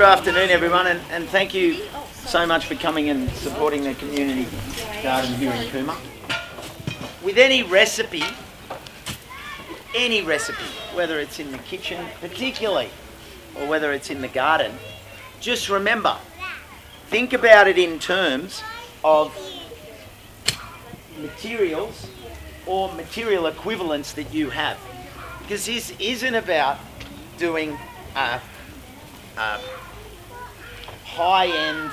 afternoon, everyone, and thank you so much for coming and supporting the community garden here in Cooma. With any recipe, whether it's in the kitchen particularly, or whether it's in the garden, just remember, think about it in terms of materials or material equivalents that you have. Because this isn't about doing a high-end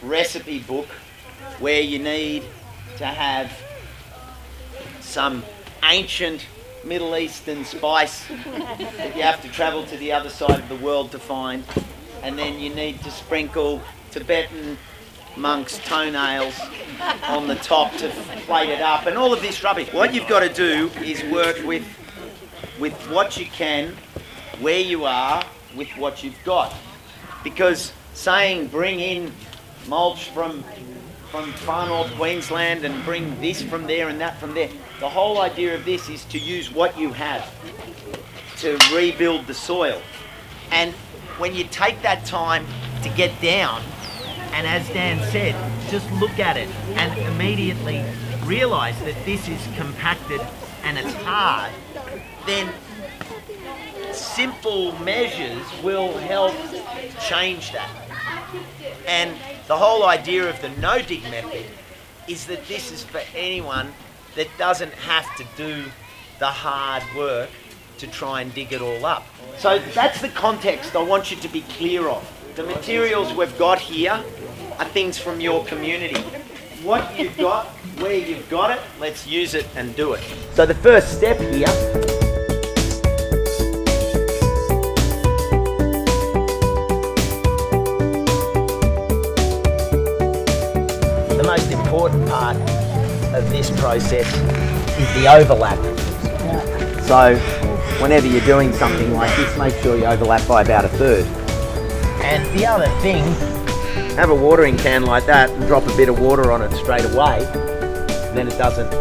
recipe book where you need to have some ancient Middle Eastern spice that you have to travel to the other side of the world to find, and then you need to sprinkle Tibetan monks' toenails on the top to plate it up, and all of this rubbish. What you've got to do is work with what you can, where you are, with what you've got. Because saying bring in mulch from far north Queensland and bring this from there and that from there, the whole idea of this is to use what you have to rebuild the soil. And when you take that time to get down, and as Dan said, just look at it and immediately realise that this is compacted and it's hard, then simple measures will help change that. And the whole idea of the no-dig method is that this is for anyone that doesn't have to do the hard work to try and dig it all up. So that's the context I want you to be clear of. The materials we've got here are things from your community. What you've got, where you've got it, let's use it and do it. So the first step here, the most important part of this process is the overlap. So whenever you're doing something like this, make sure you overlap by about a third. And the other thing, have a watering can like that and drop a bit of water on it straight away, then it doesn't.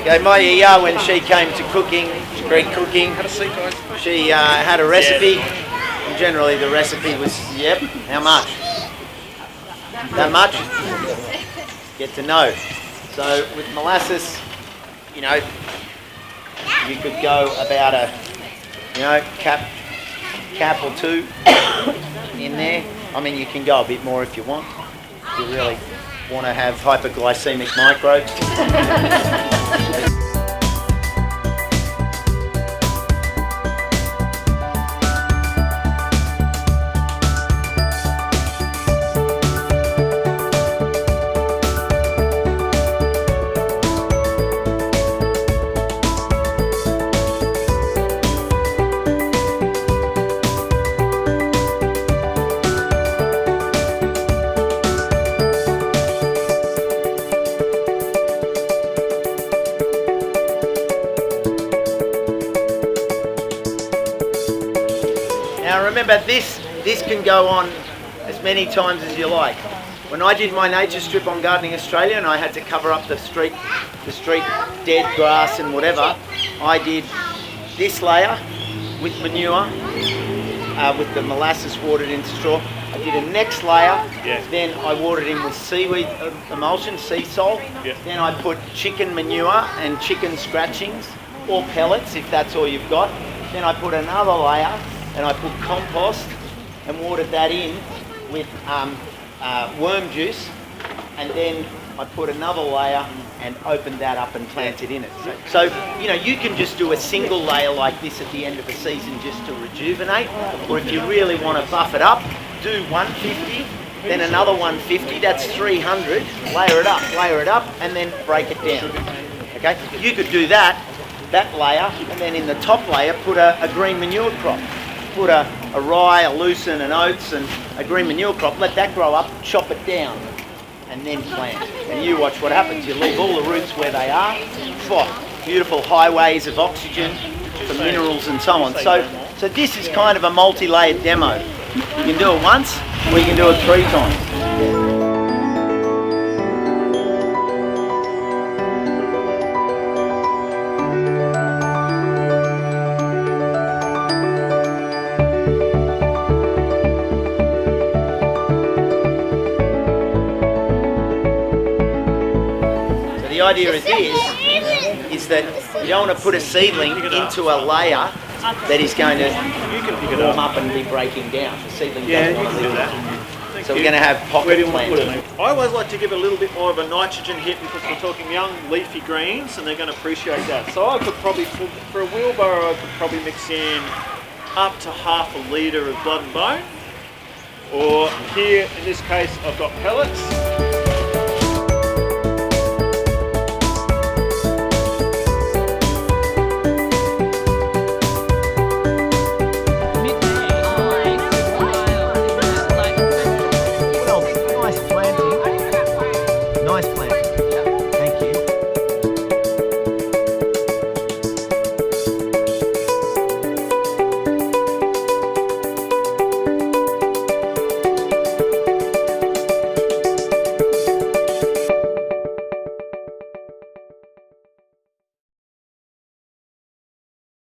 Okay, my ER, when she came to cooking, Greek cooking, she had a recipe, and generally the recipe was, yep, how much? That much? Get to know. So with molasses, you know, you could go about a, you know, cap or two in there. I mean, you can go a bit more if you want. If you really want to have hyperglycemic microbes. Now remember, this can go on as many times as you like. When I did my nature strip on Gardening Australia and I had to cover up the street dead grass and whatever, I did this layer with manure, with the molasses watered into straw. I did a next layer, Yeah. then I watered in with seaweed emulsion, sea salt. Yeah. Then I put chicken manure and chicken scratchings or pellets if that's all you've got. Then I put another layer and I put compost and watered that in with worm juice, and then I put another layer and opened that up and planted in it. So, you know, you can just do a single layer like this at the end of the season just to rejuvenate, or if you really want to buff it up, do 150, then another 150, that's 300, layer it up, and then break it down. Okay? You could do that layer, and then in the top layer put a green manure crop. Put a rye, a lucerne, an oats, and a green manure crop, let that grow up, chop it down, and then plant. And you watch what happens. You leave all the roots where they are. Beautiful highways of oxygen for minerals and so on. So this is kind of a multi-layered demo. You can do it once, or you can do it 3 times. The idea of this is that you don't want to put a seedling into a layer that is going to warm up and be breaking down. The seedling doesn't want to do that. So we're going to have pocket plants. I always like to give it a little bit more of a nitrogen hit because we're talking young leafy greens and they're going to appreciate that. So I could probably, for a wheelbarrow, I could probably mix in up to half a litre of blood and bone. Or here, in this case, I've got pellets.